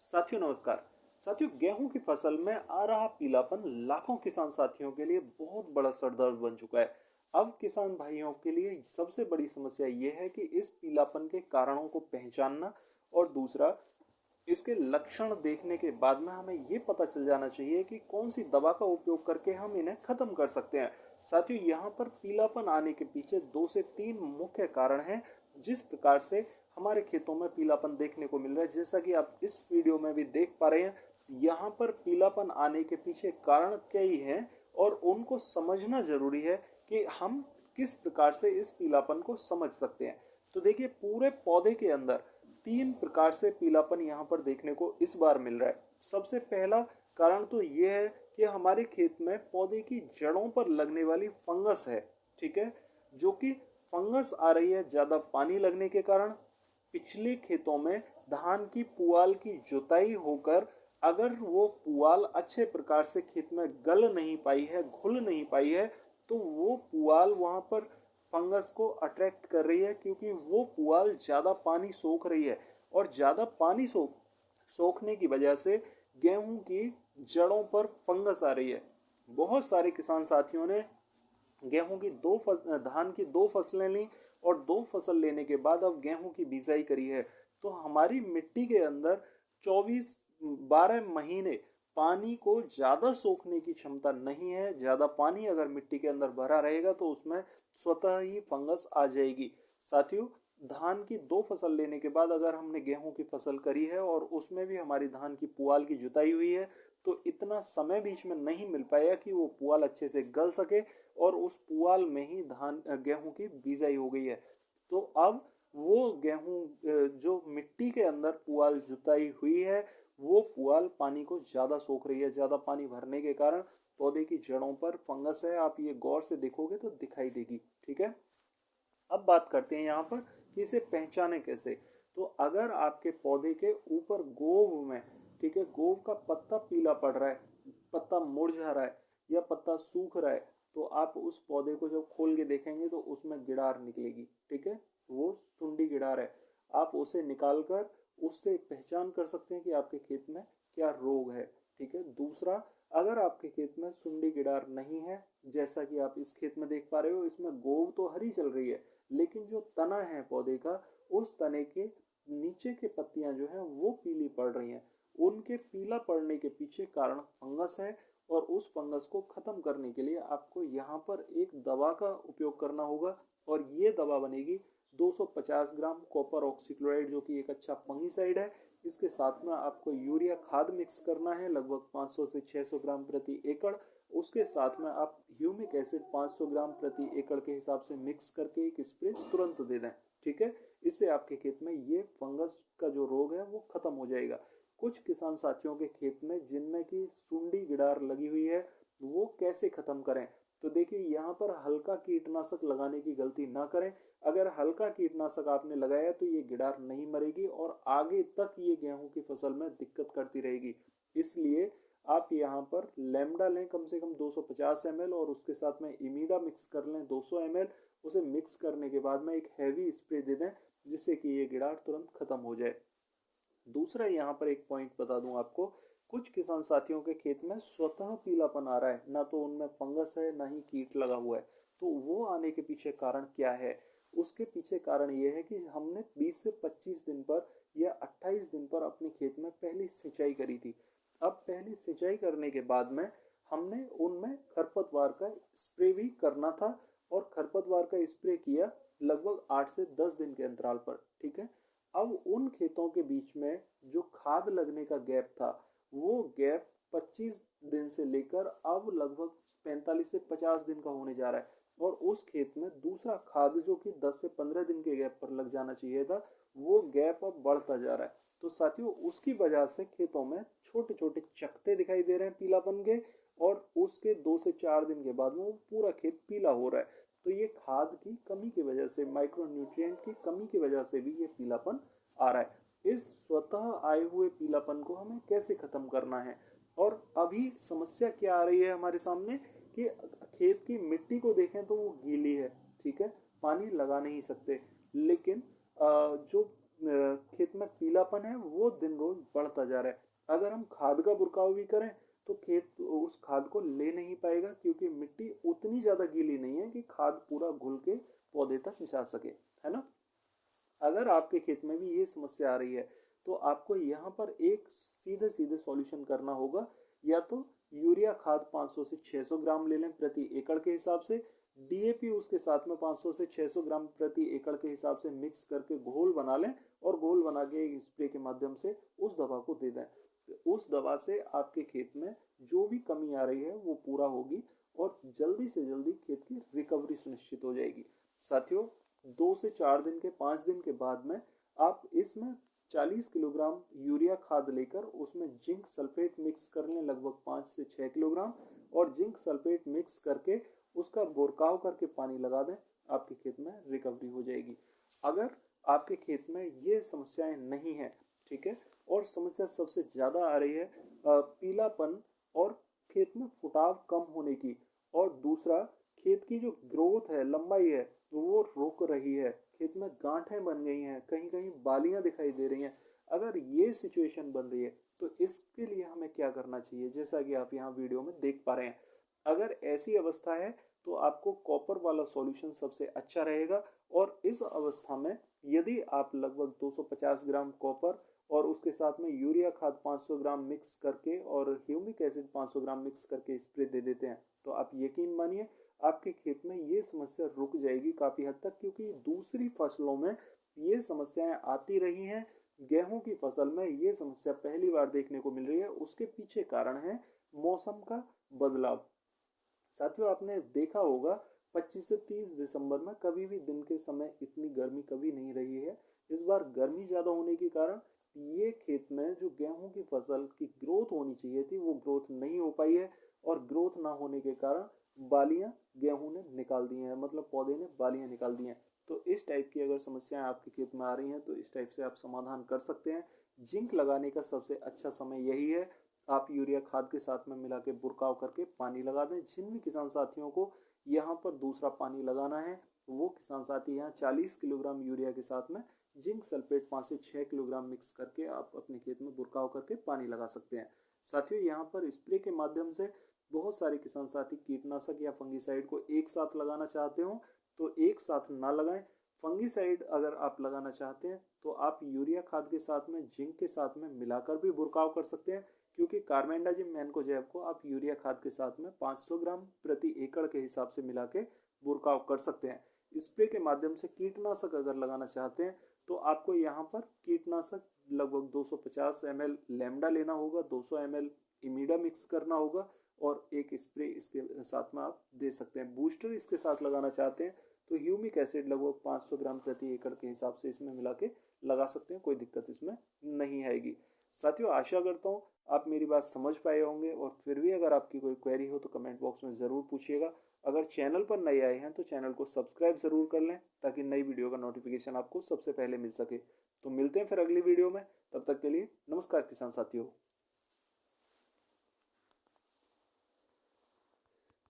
साथियों नमस्कार। साथियों, गेहूं की फसल में आ रहा पीलापन लाखों किसान साथियों के लिए बहुत बड़ा सरदर्द बन चुका है। अब किसान भाइयों के लिए सबसे बड़ी समस्या ये है कि इस पीलापन के कारणों को पहचानना और दूसरा इसके लक्षण देखने के बाद में हमें ये पता चल जाना चाहिए कि कौन सी दवा का उपयोग करके हम इन्हें खत्म कर सकते हैं। साथियों, यहाँ पर पीलापन आने के पीछे 2 से 3 मुख्य कारण हैं जिस प्रकार से हमारे खेतों में पीलापन देखने को मिल रहा है। जैसा कि आप इस वीडियो में भी देख पा रहे हैं, यहाँ पर पीलापन आने के पीछे कारण कई हैं और उनको समझना जरूरी है कि हम किस प्रकार से इस पीलापन को समझ सकते हैं। तो देखिए, पूरे पौधे के अंदर 3 प्रकार से पीलापन यहाँ पर देखने को इस बार मिल रहा है। सबसे पहला कारण तो ये है कि हमारे खेत में पौधे की जड़ों पर लगने वाली फंगस है, ठीक है, जो कि फंगस आ रही है ज़्यादा पानी लगने के कारण। पिछले खेतों में धान की पुआल की जुताई होकर अगर वो पुआल अच्छे प्रकार से खेत में गल नहीं पाई है, घुल नहीं पाई है, तो वो पुआल वहाँ पर फंगस को अट्रैक्ट कर रही है, क्योंकि वो पुआल ज़्यादा पानी सोख रही है और ज़्यादा पानी सोखने की वजह से गेहूं की जड़ों पर फंगस आ रही है। बहुत सारे किसान साथियों ने गेहूं की धान की 2 फसलें ली और 2 फसल लेने के बाद अब गेहूं की बिजाई करी है। तो हमारी मिट्टी के अंदर 12 महीने पानी को ज़्यादा सोखने की क्षमता नहीं है। ज़्यादा पानी अगर मिट्टी के अंदर भरा रहेगा तो उसमें स्वतः ही फंगस आ जाएगी। साथियों, धान की 2 फसल लेने के बाद अगर हमने गेहूं की फसल करी है और उसमें भी हमारी धान की पुआल की जुताई हुई है, तो इतना समय बीच में नहीं मिल पाया कि वो पुआल अच्छे से गल सके और उस पुआल में ही गेहूं की बिजाई हो गई है। तो अब वो गेहूं जो मिट्टी के अंदर पुआल जुताई हुई है, वो पुआल पानी को ज़्यादा सोख रही है। ज़्यादा पानी भरने के कारण पौधे की जड़ों पर फंगस है। आप ये गौर से देखोगे तो दिखाई देगी, ठीक है। अब बात करते हैं यहाँ पर कि इसे पहचाने कैसे। तो अगर आपके पौधे के ऊपर गोव में, ठीक है, गोव का पत्ता पीला पड़ रहा है, पत्ता मुरझा रहा है या पत्ता सूख रहा है, तो आप उस पौधे को जब खोल के देखेंगे तो उसमें गिड़ार निकलेगी, ठीक है, वो सुंडी गिड़ार है। आप उसे निकाल कर उससे पहचान कर सकते हैं कि आपके खेत में क्या रोग है, ठीक है। दूसरा, अगर आपके खेत में सुंडी गिड़ार नहीं है, जैसा कि आप इस खेत में देख पा रहे हो, इसमें गोव तो हरी चल रही है, लेकिन जो तना है पौधे का, उस तने के नीचे के पत्तियां जो हैं वो पीली पड़ रही हैं। उनके पीला पड़ने के पीछे कारण फंगस है और उस फंगस को खत्म करने के लिए आपको यहाँ पर एक दवा का उपयोग करना होगा और ये दवा बनेगी 250 ग्राम कॉपर ऑक्सीक्लोराइड, जो कि एक अच्छा फंगीसाइड है। इसके साथ में आपको यूरिया खाद मिक्स करना है लगभग 500 से 600 ग्राम प्रति एकड़। उसके साथ में आप ह्यूमिक एसिड 500 ग्राम प्रति एकड़ के हिसाब से मिक्स करके एक स्प्रे तुरंत दे दें, ठीक है। इससे आपके खेत में ये फंगस का जो रोग है वो खत्म हो जाएगा। कुछ किसान साथियों के खेत में जिनमें की सुंडी गिड़ार लगी हुई है, वो कैसे खत्म करें। तो देखिए, यहाँ पर हल्का कीटनाशक लगाने की गलती ना करें। अगर हल्का कीटनाशक आपने लगाया तो ये गिड़ार नहीं मरेगी और आगे तक ये गेहूं की फसल में दिक्कत करती रहेगी। इसलिए आप यहाँ पर लेमडा लें कम से कम 250 ml और उसके साथ में इमीडा मिक्स कर लें 200 ml। उसे मिक्स करने के बाद में एक हैवी स्प्रे दे दें जिससे कि ये गिड़ार तुरंत खत्म हो जाए। दूसरा, यहाँ पर एक पॉइंट बता दूं आपको, कुछ किसान साथियों के खेत में स्वतः पीलापन आ रहा है, ना तो उनमें फंगस है ना ही कीट लगा हुआ है। तो वो आने के पीछे कारण क्या है? उसके पीछे कारण ये है कि हमने 20 से 25 दिन पर या 28 दिन पर अपने खेत में पहली सिंचाई करी थी। अब पहली सिंचाई करने के बाद में हमने उनमें खरपतवार का स्प्रे भी करना था और खरपतवार का स्प्रे किया लगभग 8 से 10 दिन के अंतराल पर, ठीक है। अब उन खेतों के बीच में जो खाद लगने का गैप था, वो गैप 25 दिन से लेकर अब लगभग 45 से 50 दिन का होने जा रहा है और उस खेत में दूसरा खाद जो कि 10 से 15 दिन के गैप पर लग जाना चाहिए था, वो गैप अब बढ़ता जा रहा है। तो साथियों, उसकी वजह से खेतों में छोटे छोटे चकते दिखाई दे रहे हैं पीलापन के और उसके 2 से 4 दिन के बाद में वो पूरा खेत पीला हो रहा है। तो ये खाद की कमी की वजह से, माइक्रो न्यूट्रिएंट की कमी की वजह से भी ये पीलापन आ रहा है। इस स्वतः आए हुए पीलापन को हमें कैसे खत्म करना है? और अभी समस्या क्या आ रही है हमारे सामने कि खेत की मिट्टी को देखें तो वो गीली है, ठीक है, पानी लगा नहीं सकते, लेकिन जो खेत में पीलापन है वो दिन रोज बढ़ता जा रहा है। अगर हम खाद का बुरकाव भी करें तो खेत उस खाद को ले नहीं पाएगा, क्योंकि मिट्टी उतनी ज़्यादा गीली नहीं है कि खाद पूरा घुल के पौधे तक जा सके, है ना। अगर आपके खेत में भी ये समस्या आ रही है तो आपको यहाँ पर एक सीधे सीधे सॉल्यूशन करना होगा। या तो यूरिया खाद 500 से 600 ग्राम ले लें प्रति एकड़ के हिसाब से, डीएपी उसके साथ में 500 से 600 ग्राम प्रति एकड़ के हिसाब से मिक्स करके घोल बना लें और घोल बना के एक स्प्रे के माध्यम से उस दवा को दे दें। उस दवा से आपके खेत में जो भी कमी आ रही है वो पूरा होगी और जल्दी से जल्दी खेत की रिकवरी सुनिश्चित हो जाएगी। साथियों, 2 से 4 दिन के 5 दिन के बाद में आप इसमें 40 किलोग्राम यूरिया खाद लेकर उसमें जिंक सल्फेट मिक्स कर लें लगभग 5 से 6 किलोग्राम, और जिंक सल्फेट मिक्स करके उसका बोरकाव करके पानी लगा दें, आपके खेत में रिकवरी हो जाएगी। अगर आपके खेत में ये समस्याएं नहीं है, ठीक है, और समस्या सबसे ज़्यादा आ रही है पीलापन और खेत में फुटाव कम होने की, और दूसरा खेत की जो ग्रोथ है, लंबाई है, वो रुक रही है, खेत में गांठें बन गई हैं, कहीं कहीं बालियां दिखाई दे रही हैं, अगर ये सिचुएशन बन रही है तो इसके लिए हमें क्या करना चाहिए, जैसा कि आप यहाँ वीडियो में देख पा रहे हैं। अगर ऐसी अवस्था है तो आपको कॉपर वाला सॉल्यूशन सबसे अच्छा रहेगा, और इस अवस्था में यदि आप लगभग 250 ग्राम कॉपर और उसके साथ में यूरिया खाद 500 ग्राम मिक्स करके और ह्यूमिक एसिड 500 ग्राम मिक्स करके स्प्रे दे देते हैं, तो आप यकीन मानिए आपके खेत में ये समस्या रुक जाएगी काफ़ी हद तक, क्योंकि दूसरी फसलों में ये समस्याएं आती रही हैं। गेहूं की फसल में ये समस्या पहली बार देखने को मिल रही है। उसके पीछे कारण है मौसम का बदलाव। साथियों, आपने देखा होगा 25 से 30 दिसंबर में कभी भी दिन के समय इतनी गर्मी कभी नहीं रही है। इस बार गर्मी ज़्यादा होने के कारण ये खेत में जो गेहूं की फसल की ग्रोथ होनी चाहिए थी वो ग्रोथ नहीं हो पाई है, और ग्रोथ ना होने के कारण बालियां गेहूं ने निकाल दी हैं, मतलब पौधे ने बालियां निकाल दी हैं। तो इस टाइप की अगर समस्याएं आपके खेत में आ रही हैं तो इस टाइप से आप समाधान कर सकते हैं। जिंक लगाने का सबसे अच्छा समय यही है। आप यूरिया खाद के साथ में मिला के बुरकाव करके पानी लगा दें। जिन भी किसान साथियों को यहाँ पर दूसरा पानी लगाना है वो किसान साथी यहाँ 40 किलोग्राम यूरिया के साथ में जिंक सल्फेट 5 से 6 किलोग्राम मिक्स करके आप अपने खेत में बुरकाव करके पानी लगा सकते हैं। साथियों, यहाँ पर स्प्रे के माध्यम से बहुत सारे किसान साथी कीटनाशक या फंगीसाइड को एक साथ लगाना चाहते हो तो एक साथ ना लगाएं। फंगीसाइड अगर आप लगाना चाहते हैं तो आप यूरिया खाद के साथ में जिंक के साथ में मिलाकर भी बुरकाव कर सकते हैं, क्योंकि कार्बेंडाजिम मैनकोजेब को आप यूरिया खाद के साथ में 500 ग्राम प्रति एकड़ के हिसाब से मिला के बुरकाव कर सकते हैं। स्प्रे के माध्यम से कीटनाशक अगर लगाना चाहते हैं तो आपको यहाँ पर कीटनाशक लगभग 250 ml लैम्डा लेना होगा, 200 ml इमीडा मिक्स करना होगा, और एक स्प्रे इसके साथ में आप दे सकते हैं। बूस्टर इसके साथ लगाना चाहते हैं तो ह्यूमिक एसिड लगभग 500 ग्राम प्रति एकड़ के हिसाब से इसमें मिला के लगा सकते हैं, कोई दिक्कत इसमें नहीं आएगी। साथियों, आशा करता हूँ आप मेरी बात समझ पाए होंगे, और फिर भी अगर आपकी कोई क्वेरी हो तो कमेंट बॉक्स में ज़रूर पूछिएगा। अगर चैनल पर नए आए हैं तो चैनल को सब्सक्राइब ज़रूर कर लें ताकि नई वीडियो का नोटिफिकेशन आपको सबसे पहले मिल सके। तो मिलते हैं फिर अगली वीडियो में, तब तक के लिए नमस्कार किसान साथियों।